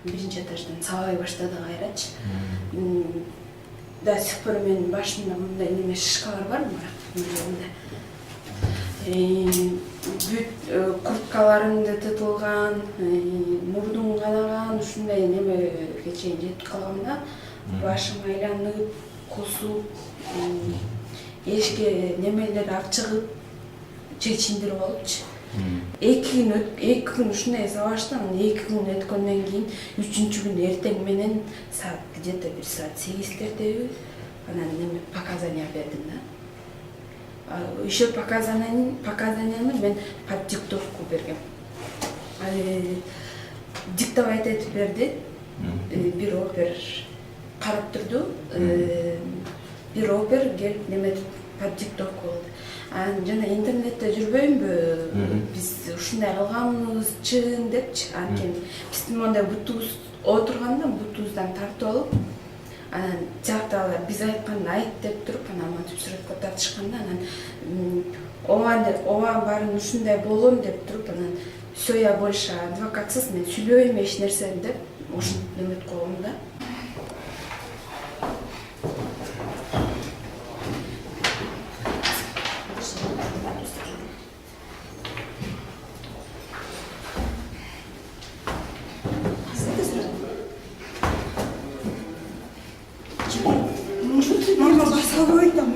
биринчи этаждан сабай баштады кайрачы. До сих пор менин башымда мындай неме шишкалар бар, мындай. Бүт курткаларымды тытылган, мурдум канаган, ушундай немеге чейин жетип калгам да. Башым айланып, кусуп, эшикке немелер алып чыгып, чечиндирип алыпчы. 2 күн ушундай сабаштан, 2 күн өткөндөн кийин 3-чү күн эртең менен саат где-то 1 саат 8-тердеби анан неме показания бердим да. Еще показанияны мен под диктовку бергем. Диктовать этип берди. Бир опер карап турду. Бир опер келип неме под диктовку болду. Жана интернетте жүрбөймбү? Биз ушундай кылганбыз чын депчи. Анткени биздин мондай бутубуз отурганда бутубуздан тартып алып, анан жакта алар биз айтканды айт деп туруп, анан мынтип сүрөткө тартышканда, анан ооба баарын ушундай болгон деп туруп, анан все, я больше адвокатсыз, мен сүйлөбөйм эч нерсени деп ушинтип неметип койгом да. Мама басалып айтам.